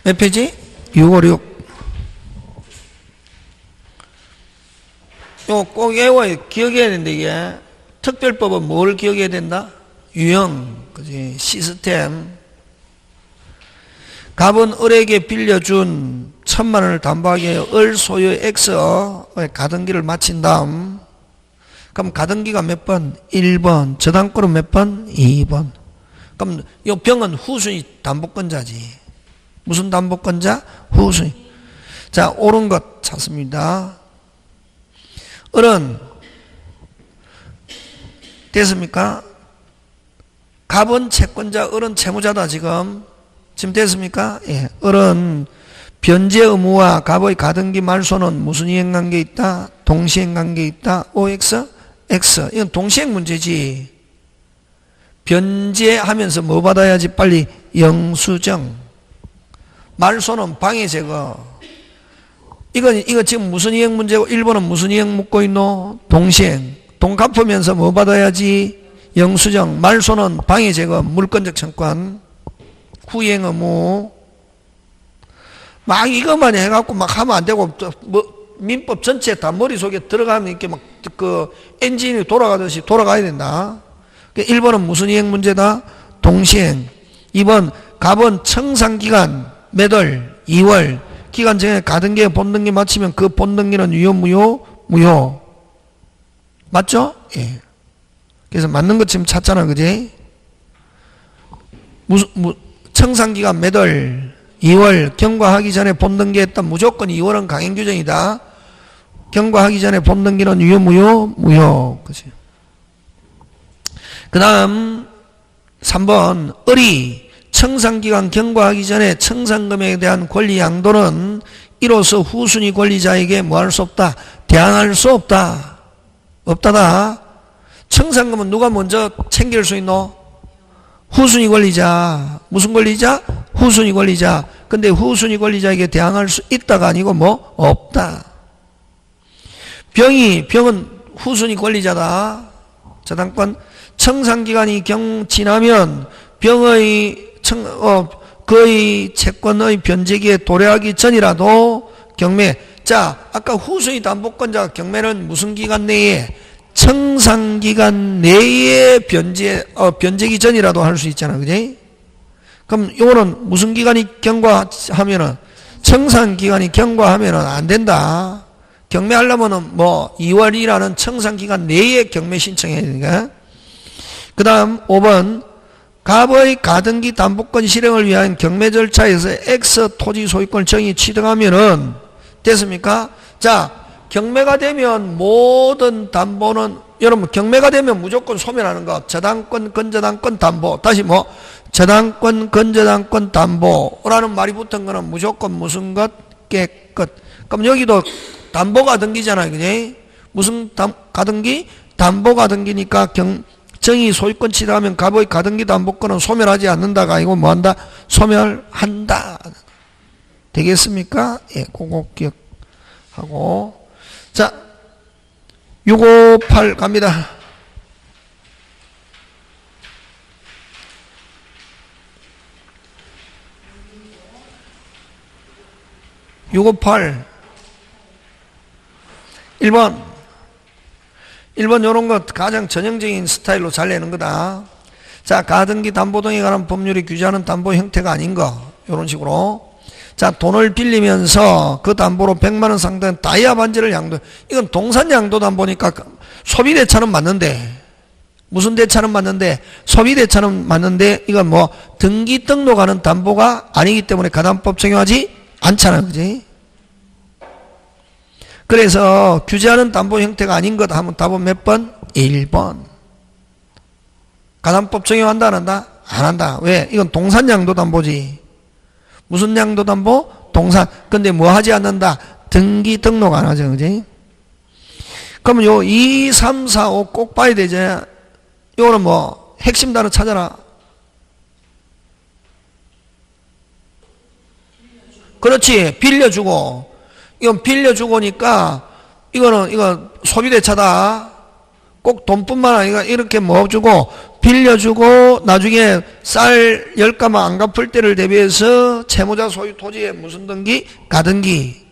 몇 페이지? 656. 이거 꼭 외워야, 기억해야 되는데, 이게. 특별법은 뭘 기억해야 된다? 유형, 그지? 시스템. 갑은 을에게 빌려준 1,000만 원을 담보하기 위해 을 소유 X 가등기를 마친 다음, 그럼 가등기가 몇 번? 1번. 저당권은 몇 번? 2번. 그럼 이 병은 후순위 담보권자지. 무슨 담보권자? 후순위. 자, 옳은 것 찾습니다. 을은 됐습니까? 갑은 채권자, 을은 채무자다. 지금 됐습니까? 예. 을은 변제 의무와 갑의 가등기 말소는 무슨 이행관계에 있다? 동시행관계에 있다. OX? X. 이건 동시행 문제지. 변제하면서 뭐 받아야지? 빨리 영수증. 말소는 방해 제거. 이거 지금 무슨 이행 문제고 1번은 무슨 이행 묻고 있노? 동시행. 돈 갚으면서 뭐 받아야지? 영수증. 말소는 방해 제거, 물권적 청권. 후행 의무. 막 이것만 해갖고 막 하면 안 되고, 뭐, 민법 전체 다 머릿속에 들어가면 이렇게 막, 엔진이 돌아가듯이 돌아가야 된다. 1번은 무슨 이행 문제다? 동시행. 2번, 갑은 청산기간, 몇 월? 2월. 기간 전에 가등기에 본등기 마치면 그 본등기는 유효, 무효? 맞죠? 예. 그래서 맞는 것 지금 찾잖아, 그지? 청산기간 몇 월? 2월. 경과하기 전에 본등기했다. 무조건 2월은 강행규정이다. 경과하기 전에 본등기는 유효, 무효? 그치? 그 다음 3번. 을이 청산기간 경과하기 전에 청산금액에 대한 권리 양도는 이로써 후순위 권리자에게 뭐 할 수 없다? 대항할 수 없다. 없다다. 청산금은 누가 먼저 챙길 수 있노? 후순위 권리자. 무슨 권리자? 후순위 권리자. 근데 후순위 권리자에게 대항할 수 있다가 아니고 뭐? 없다. 병은 후순위 권리자다. 저당권. 청산기간이 지나면 병의 거의 채권의 변제기에 도래하기 전이라도 경매. 자, 아까 후수의 담보권자가 경매는 무슨 기간 내에? 청산기간 내에 변제기 전이라도 할 수 있잖아. 그지? 그럼 요거는 무슨 기간이 경과하면은, 청산기간이 경과하면은 안 된다. 경매하려면은 뭐 2월이라는 청산기간 내에 경매 신청해야 되니까. 그 다음 5번. 갑의 가등기 담보권 실행을 위한 경매 절차에서 X 토지 소유권 정의 취득하면은 됐습니까? 자, 경매가 되면 모든 담보는 여러분 경매가 되면 무조건 소멸하는 것. 저당권, 건저당권 담보. 다시 뭐 저당권, 건저당권 담보라는 말이 붙은 거는 무조건 무슨 것? 깨끗. 그럼 여기도 담보 가등기잖아요. 그지? 무슨 가등기? 담보 가등기니까 정의 소유권 취득하면 갑의 가등기 담보권은 소멸하지 않는다가 아니고 뭐한다? 소멸한다. 되겠습니까? 예, 그거 기억하고. 자, 658 갑니다. 658 1번 요런 것 가장 전형적인 스타일로 잘 내는 거다. 자, 가등기 담보 등에 관한 법률이 규제하는 담보 형태가 아닌 거. 요런 식으로. 자, 돈을 빌리면서 그 담보로 100만 원 상당의 다이아 반지를 양도. 이건 동산 양도 담보니까 소비 대차는 맞는데 무슨 대차는 맞는데 소비 대차는 맞는데 이건 뭐 등기 등록하는 담보가 아니기 때문에 가담법 적용하지 않잖아. 그지? 그래서 규제하는 담보 형태가 아닌 것 하면 답은 몇 번? 1번. 가담법 적용한다 안 한다? 안 한다. 왜? 이건 동산 양도 담보지. 무슨 양도 담보? 동산. 근데 뭐 하지 않는다? 등기 등록 안 하죠. 그지? 그러면 요 2, 3, 4, 5 꼭 봐야 되지. 요거는 뭐 핵심 단어 찾아라. 그렇지. 빌려주고. 이건 빌려주고니까 이거 소비대차다. 꼭 돈뿐만 아니라 이렇게 뭐 주고 빌려주고 나중에 쌀 열가마 안 갚을 때를 대비해서 채무자 소유 토지에 무슨 등기? 가등기.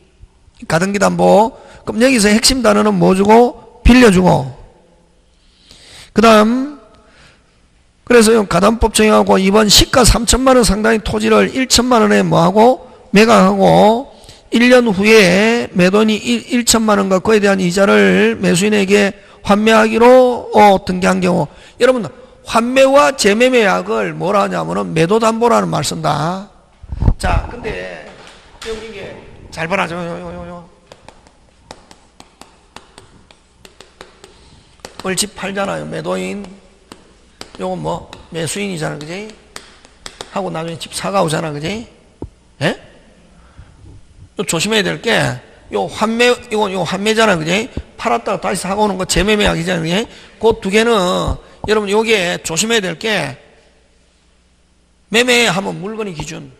가등기 담보. 그럼 여기서 핵심 단어는 뭐 주고? 빌려주고. 그 다음 그래서 가담법 적용하고 이번 시가 3천만 원 상당의 토지를 1천만 원에 뭐하고? 매각하고 1년 후에 매도인이 1천만 원과 그에 대한 이자를 매수인에게 환매하기로 등기한 경우. 여러분 환매와 재매매약을 뭐라 하냐면은 매도담보라는 말 쓴다. 자, 근데 여기 이게 잘 봐라. 집 팔잖아요. 매도인. 요건 뭐 매수인이잖아. 그지? 하고 나중에 집 사가 오잖아. 그지? 예? 조심해야 될 게, 요 환매잖아. 그지? 팔았다가 다시 사고 오는 거 재매매약이잖아. 그지? 그 두 개는, 여러분, 요게 조심해야 될 게, 매매하면 물건이 기준.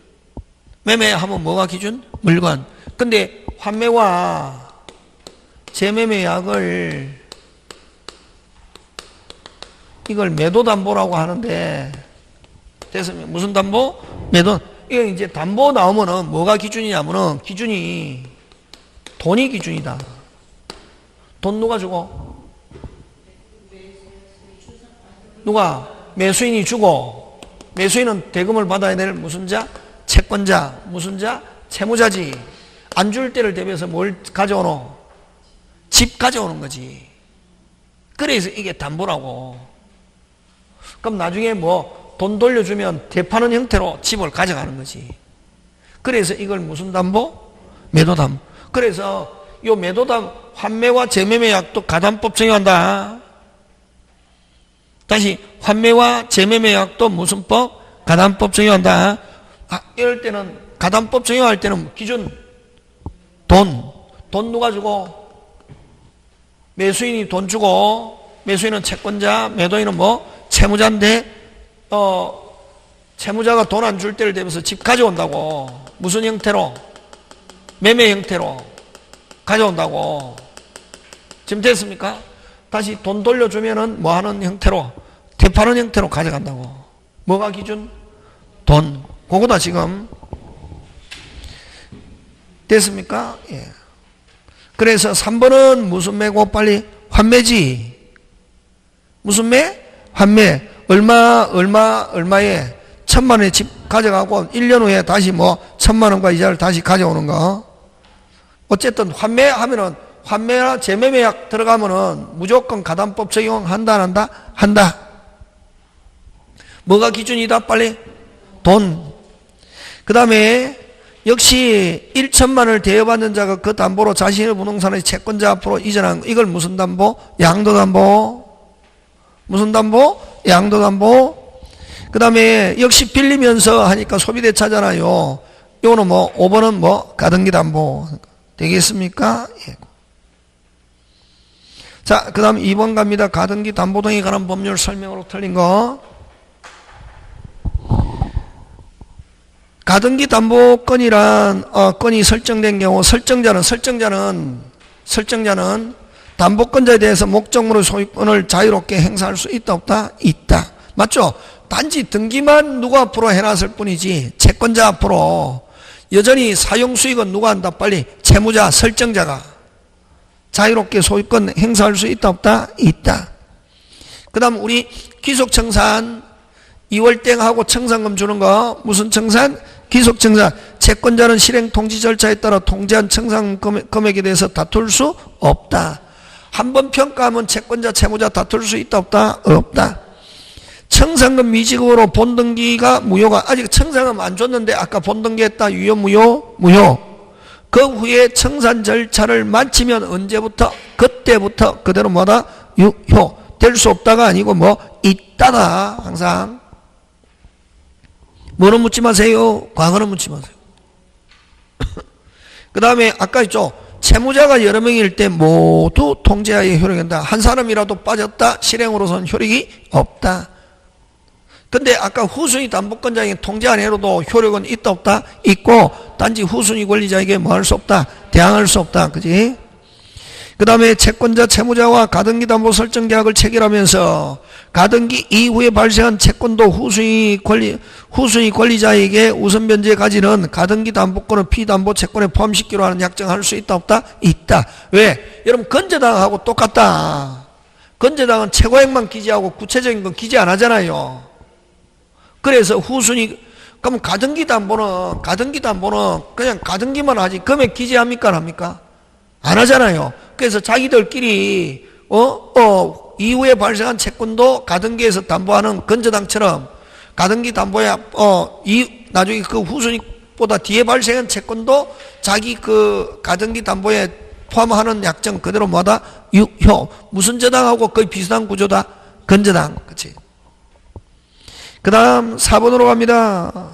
매매하면 뭐가 기준? 물건. 근데 환매와 재매매약을, 이걸 매도담보라고 하는데, 됐습니까? 무슨 담보? 매도. 이거 이제 담보 나오면은 뭐가 기준이냐면은 기준이 돈이 기준이다. 돈 누가 주고? 누가? 매수인이 주고. 매수인은 대금을 받아야 될 무슨 자? 채권자. 무슨 자? 채무자지. 안 줄 때를 대비해서 뭘 가져오노? 집 가져오는 거지. 그래서 이게 담보라고. 그럼 나중에 뭐 돈 돌려주면 되파는 형태로 집을 가져가는 거지. 그래서 이걸 무슨 담보? 매도담보. 그래서 요 환매와 재매매약도 가담법 적용한다. 다시 환매와 재매매약도 무슨 법? 가담법 적용한다. 이럴 때는 가담법 적용할 때는 기준 돈 누가 주고? 매수인이 돈 주고 매수인은 채권자, 매도인은 뭐? 채무자인데 채무자가 돈 안 줄 때를 대면서 집 가져온다고. 무슨 형태로? 매매 형태로 가져온다고. 지금 됐습니까? 다시 돈 돌려주면은 뭐 하는 형태로? 되파는 형태로 가져간다고. 뭐가 기준? 돈. 그거다 지금. 됐습니까? 예. 그래서 3번은 무슨 매고 빨리 환매지. 무슨 매? 환매. 얼마에 1,000만 원에 집 가져가고 1년 후에 다시 뭐 1,000만 원과 이자를 다시 가져오는 거. 어쨌든 환매하면은 환매나 재매매약 들어가면은 무조건 가담법 적용한다 안 한다? 한다. 뭐가 기준이다? 빨리 돈. 그 다음에 역시 1천만 원을 대여받는 자가 그 담보로 자신의 부동산의 채권자 앞으로 이전한 이걸 무슨 담보? 양도담보. 무슨 담보? 양도담보. 그 다음에 역시 빌리면서 하니까 소비대차잖아요. 이거는 뭐 5번은 뭐 가등기 담보 되겠습니까? 예. 자, 그 다음 2번 갑니다. 가등기 담보 등에 관한 법률 설명으로 틀린 거. 가등기 담보권이란 건이 설정된 경우 설정자는 담보권자에 대해서 목적물의 소유권을 자유롭게 행사할 수 있다 없다? 있다. 맞죠? 단지 등기만 누구 앞으로 해놨을 뿐이지 채권자 앞으로 여전히 사용수익은 누가 한다? 빨리 채무자 설정자가 자유롭게 소유권 행사할 수 있다 없다? 있다. 그 다음 우리 귀속청산 2월땡하고 청산금 주는 거 무슨 청산? 귀속청산. 채권자는 실행 통지 절차에 따라 통지한 청산 금액에 대해서 다툴 수 없다. 한번 평가하면 채권자 채무자 다툴 수 있다 없다? 없다. 청산금 미지급으로 본등기가 무효가 아직 청산금 안 줬는데 아까 본등기했다. 유효 무효? 무효. 그 후에 청산 절차를 마치면 언제부터? 그때부터 그대로 뭐다? 유효. 될 수 없다가 아니고 뭐 있다다. 항상 뭐는 묻지 마세요. 과거는 묻지 마세요. 그 다음에 아까 있죠. 채무자가 여러 명일 때 모두 통제하에 효력한다. 한 사람이라도 빠졌다. 실행으로서는 효력이 없다. 근데 아까 후순위 담보권자에게 통제 안 해로도 효력은 있다 없다? 있고 단지 후순위 권리자에게 뭐 할 수 없다? 대항할 수 없다. 그지? 그 다음에 채권자 채무자와 가등기 담보 설정 계약을 체결하면서 가등기 이후에 발생한 채권도 후순위 권리자에게 우선 변제에 가지는 가등기 담보권을 피담보 채권에 포함시키기로 하는 약정할 수 있다 없다? 있다. 왜? 여러분 건재당하고 똑같다. 건재당은 최고액만 기재하고 구체적인 건 기재 안 하잖아요. 그래서 후순위 그럼 가등기 담보는 그냥 가등기만 하지 금액 기재합니까 안 합니까? 안 하잖아요. 그래서 자기들끼리 이후에 발생한 채권도 가등기에서 담보하는 건재당처럼 가등기 담보에 나중에 그 후순위보다 뒤에 발생한 채권도 자기 그 가등기 담보에 포함하는 약정 그대로 뭐다? 유효. 무슨 저당하고 거의 비슷한 구조다. 건재당. 그치? 그 다음 4번으로 갑니다.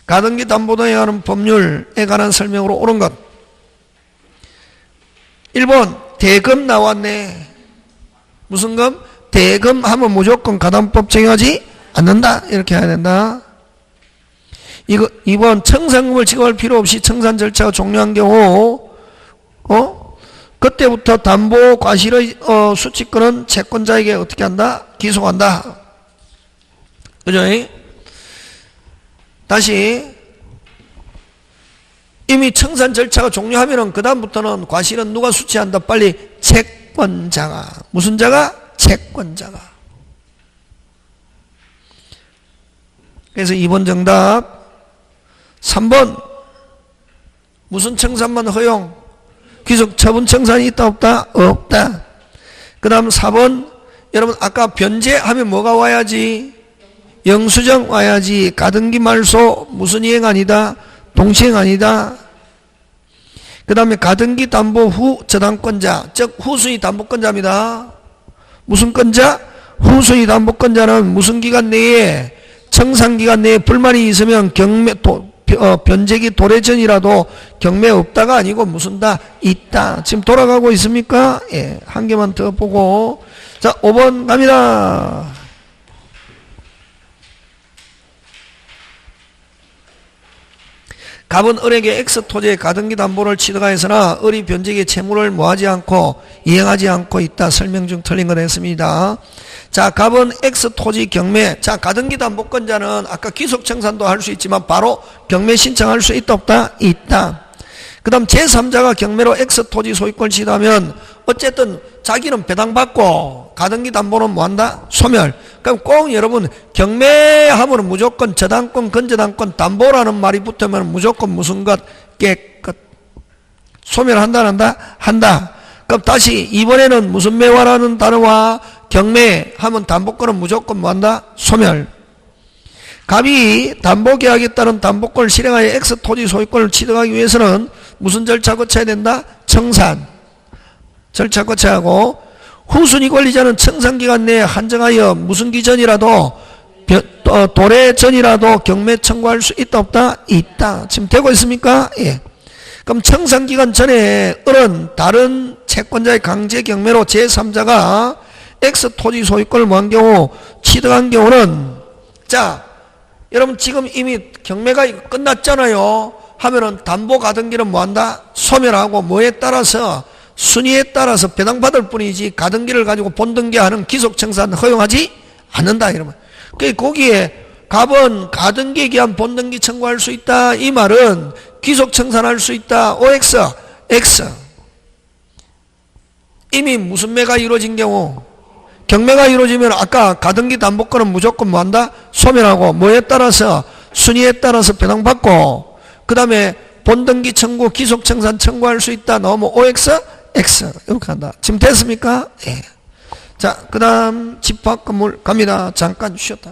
가등기 담보 등에 관한 법률에 관한 설명으로 옳은 것. 1번 대금 나왔네. 무슨 금? 대금 하면 무조건 가담법 적용하지 않는다. 이렇게 해야 된다. 2번 청산금을 지급할 필요 없이 청산 절차가 종료한 경우 그때부터 담보 과실의 수취권은 채권자에게 어떻게 한다? 기속한다. 그죠? 다시 이미 청산 절차가 종료하면은 그 다음부터는 과실은 누가 수취한다? 빨리 채권자가. 무슨 자가? 채권자가. 그래서 2번 정답. 3번 무슨 청산만 허용? 귀속 처분 청산이 있다 없다? 없다. 그 다음 4번 여러분 아까 변제하면 뭐가 와야지? 영수증 와야지. 가등기 말소 무슨 이행 아니다? 동시행 아니다. 그 다음에 가등기 담보 후 저당권자, 즉 후순위 담보권자입니다. 무슨 권자? 후순위 담보권자는 무슨 기간 내에 청산기간 내에 불만이 있으면 변제기 도래 전이라도 경매 없다가 아니고 무슨 다 있다. 지금 돌아가고 있습니까? 예, 한 개만 더 보고. 자, 5번 갑니다. 갑은 을에게 X 토지의 가등기 담보를 취득하였으나 을이 변제기에 채무를 뭐하지 않고 이행하지 않고 있다. 설명 중 틀린 거 됐습니다. 자, 갑은 X 토지 경매. 자, 가등기 담보권자는 아까 귀속청산도 할 수 있지만 바로 경매 신청할 수 있다 없다? 있다. 그 다음 제3자가 경매로 X 토지 소유권을 취득하면 어쨌든 자기는 배당받고 가등기 담보는 뭐한다? 소멸. 그럼 꼭 여러분 경매하면 무조건 저당권, 건저당권, 담보라는 말이 붙으면 무조건 무슨 것? 깨끗. 소멸한다 안 한다? 한다. 그럼 다시 이번에는 무슨 매화라는 단어와 경매하면 담보권은 무조건 뭐한다? 소멸. 갑이 담보계약에 따른 담보권을 실행하여 X 토지 소유권을 취득하기 위해서는 무슨 절차 거쳐야 된다? 청산. 절차 거쳐야 하고 후순위 권리자는 청산기간 내에 한정하여 무슨 기전이라도 도래 전이라도 경매 청구할 수 있다 없다? 있다. 지금 되고 있습니까? 예. 그럼 청산기간 전에 을은 다른 채권자의 강제 경매로 제3자가 X 토지 소유권을 뭐한 경우 취득한 경우는 자 여러분 지금 이미 경매가 끝났잖아요. 하면은 담보 가등기는 뭐한다? 소멸하고 뭐에 따라서 순위에 따라서 배당받을 뿐이지 가등기를 가지고 본등기하는 기속청산 허용하지 않는다 이러면 거기에 갑은 가등기에 기한 본등기 청구할 수 있다 이 말은 기속청산할 수 있다 OX X 이미 무슨 매가 이루어진 경우 경매가 이루어지면 아까 가등기 담보권은 무조건 뭐한다? 소멸하고 뭐에 따라서 순위에 따라서 배당받고 그 다음에 본등기 청구 기속청산 청구할 수 있다 넣으면 OX X 이렇게 한다. 지금 됐습니까? 예. 자, 그 다음 집합 건물 갑니다. 잠깐 쉬었다.